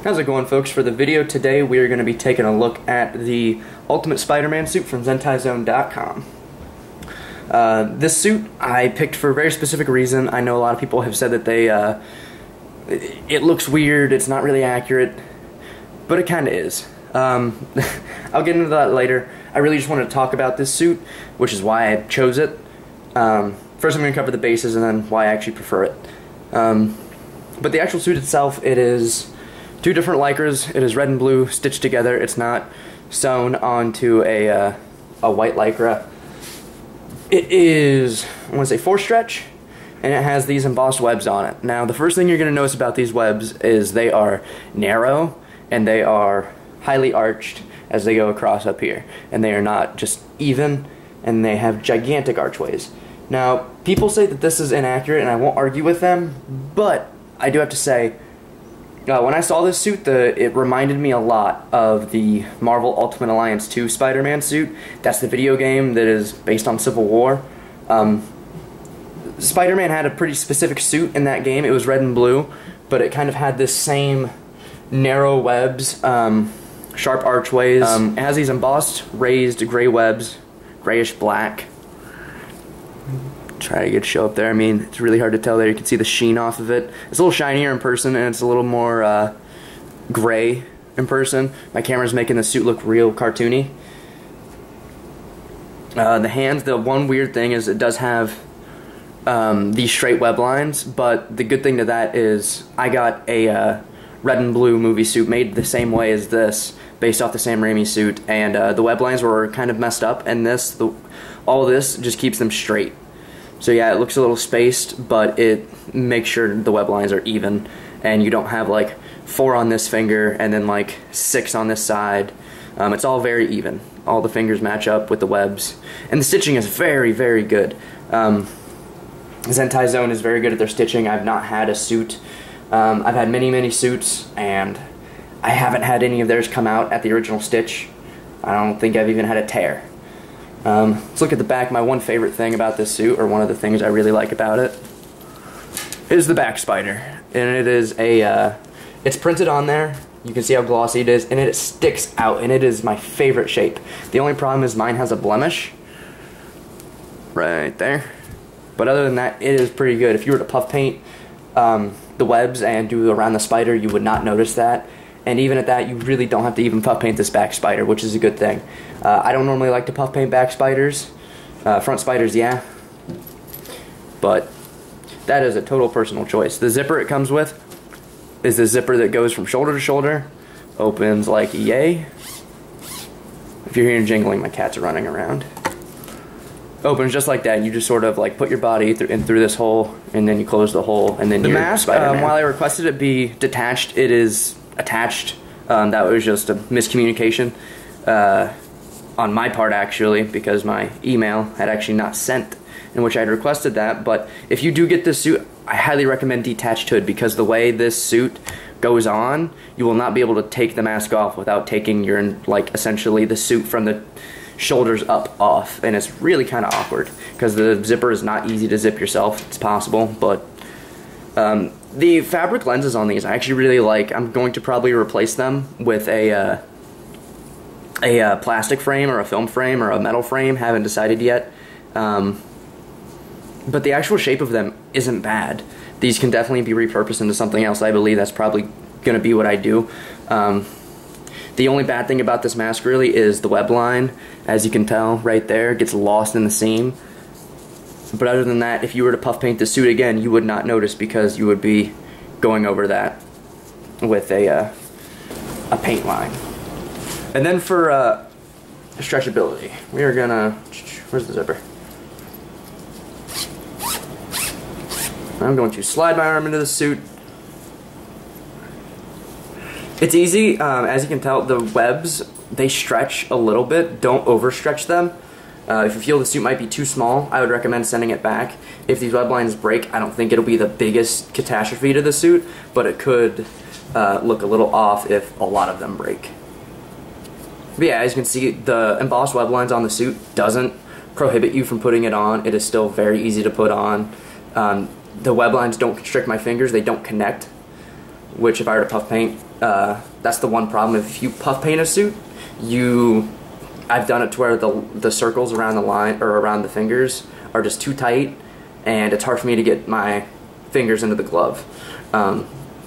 How's it going, folks? For the video today, we are going to be taking a look at the Ultimate Spider-Man suit from ZentaiZone.com. This suit I picked for a very specific reason. I know a lot of people have said that it looks weird, it's not really accurate, but it kind of is. I'll get into that later. I really just wanted to talk about this suit, which is why I chose it. First I'm going to cover the bases and then why I actually prefer it. But the actual suit itself, it is two different lycras. It is red and blue stitched together. It's not sewn onto a white lycra. It is, I want to say, 4-stretch, and it has these embossed webs on it. Now, the first thing you're going to notice about these webs is they are narrow and they are highly arched as they go across up here, and they are not just even, and they have gigantic archways. Now, people say that this is inaccurate, and I won't argue with them, but I do have to say, when I saw this suit, it reminded me a lot of the Marvel Ultimate Alliance 2 Spider-Man suit. That's the video game that is based on Civil War. Spider-Man had a pretty specific suit in that game. It was red and blue, but it kind of had this same narrow webs, sharp archways. It has these embossed, raised gray webs, grayish black. Try to get show up there. I mean, it's really hard to tell there. You can see the sheen off of it. It's a little shinier in person, and it's a little more gray in person. My camera's making the suit look real cartoony. The hands, the one weird thing is it does have these straight web lines, but the good thing to that is I got a red and blue movie suit made the same way as this, based off the Sam Raimi suit, and the web lines were kind of messed up, and all this just keeps them straight. So yeah, it looks a little spaced, but it makes sure the web lines are even, and you don't have like 4 on this finger and then like 6 on this side. It's all very even. All the fingers match up with the webs, and the stitching is very, very good. ZentaiZone is very good at their stitching. I've not had a suit. I've had many suits, and I haven't had any of theirs come out at the original stitch. I don't think I've even had a tear. Let's look at the back. My one favorite thing about this suit, or one of the things I really like about it, is the back spider. And it is it's printed on there. You can see how glossy it is, and it sticks out, and it is my favorite shape. The only problem is mine has a blemish right there. But other than that, it is pretty good. If you were to puff paint the webs and do around the spider, you would not notice that. And even at that, you really don't have to even puff paint this back spider, which is a good thing. I don't normally like to puff paint back spiders. Front spiders, yeah. But that is a total personal choice. The zipper it comes with is the zipper that goes from shoulder to shoulder. Opens like yay. If you're hearing jingling, my cats are running around. Opens just like that, and you just sort of like put your body in through this hole, and then you close the hole, and then the mask, while I requested it be detached, it is attached. That was just a miscommunication on my part, actually, because my email had actually not sent, in which I had requested that. But if you do get this suit, I highly recommend detached hood, because the way this suit goes on, you will not be able to take the mask off without taking your, like, essentially the suit from the shoulders up off, and it's really kind of awkward because the zipper is not easy to zip yourself. It's possible, but the fabric lenses on these I actually really like. I'm going to probably replace them with a plastic frame or a film frame or a metal frame. Haven't decided yet. But the actual shape of them isn't bad. These can definitely be repurposed into something else. I believe that's probably going to be what I do. The only bad thing about this mask really is the web line. As you can tell right there, it gets lost in the seam. But other than that, if you were to puff paint the suit again, you would not notice, because you would be going over that with a paint line. And then for stretchability, we are gonna, where's the zipper? I'm going to slide my arm into the suit. It's easy. As you can tell, the webs, they stretch a little bit. Don't overstretch them. If you feel the suit might be too small, I would recommend sending it back. If these web lines break, I don't think it'll be the biggest catastrophe to the suit, but it could look a little off if a lot of them break. But yeah, as you can see, the embossed web lines on the suit doesn't prohibit you from putting it on. It is still very easy to put on. The web lines don't constrict my fingers. They don't connect, which if I were to puff paint, that's the one problem. If you puff paint a suit, I've done it to where the circles around the line or around the fingers are just too tight, and it's hard for me to get my fingers into the glove.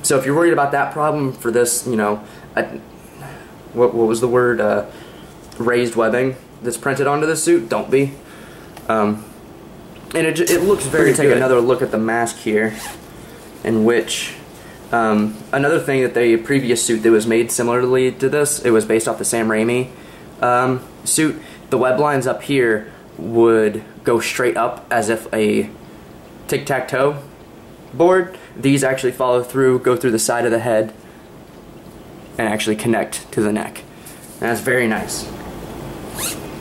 So if you're worried about that problem for this, you know, what was the word? Raised webbing that's printed onto the suit, don't be. And it looks very good. Take another look at the mask here, in which another thing that the previous suit that was made similarly to this, it was based off the Sam Raimi suit. The web lines up here would go straight up as if a tic-tac-toe board. These actually follow through, go through the side of the head, and actually connect to the neck. And that's very nice.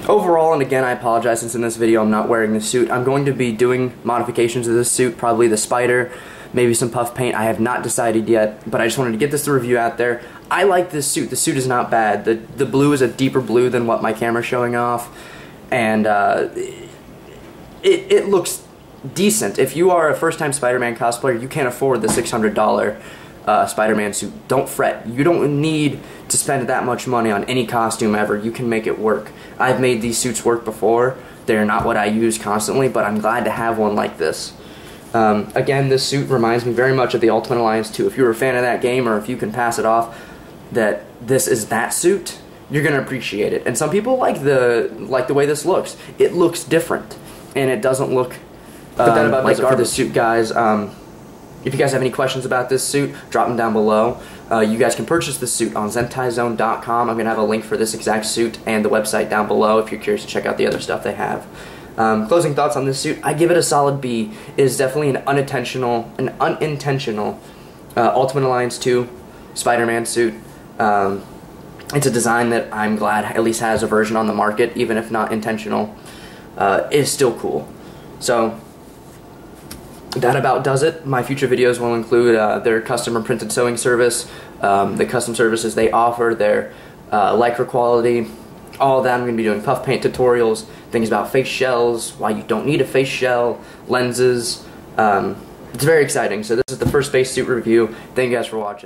Overall, and again I apologize since in this video I'm not wearing the suit, I'm going to be doing modifications of this suit, probably the spider, maybe some puff paint. I have not decided yet, but I just wanted to get this review out there. I like this suit. The suit is not bad. The blue is a deeper blue than what my camera's showing off, and it looks decent. If you are a first-time Spider-Man cosplayer, you can't afford the $600 Spider-Man suit. Don't fret. You don't need to spend that much money on any costume ever. You can make it work. I've made these suits work before. They're not what I use constantly, but I'm glad to have one like this. Again, this suit reminds me very much of the Ultimate Alliance 2. If you're a fan of that game, or if you can pass it off that this is that suit, you're gonna appreciate it. And some people like the way this looks. It looks different, and it doesn't look like garbage suit, guys. If you guys have any questions about this suit, drop them down below. You guys can purchase this suit on ZentaiZone.com. I'm going to have a link for this exact suit and the website down below if you're curious to check out the other stuff they have. Closing thoughts on this suit, I give it a solid B. It is definitely an unintentional Ultimate Alliance 2 Spider-Man suit. It's a design that I'm glad at least has a version on the market, even if not intentional. Is still cool. So that about does it. My future videos will include their customer printed sewing service, the custom services they offer, their lycra quality, all of that. I'm going to be doing puff paint tutorials, things about face shells, why you don't need a face shell, lenses. It's very exciting. So this is the first space suit review. Thank you guys for watching.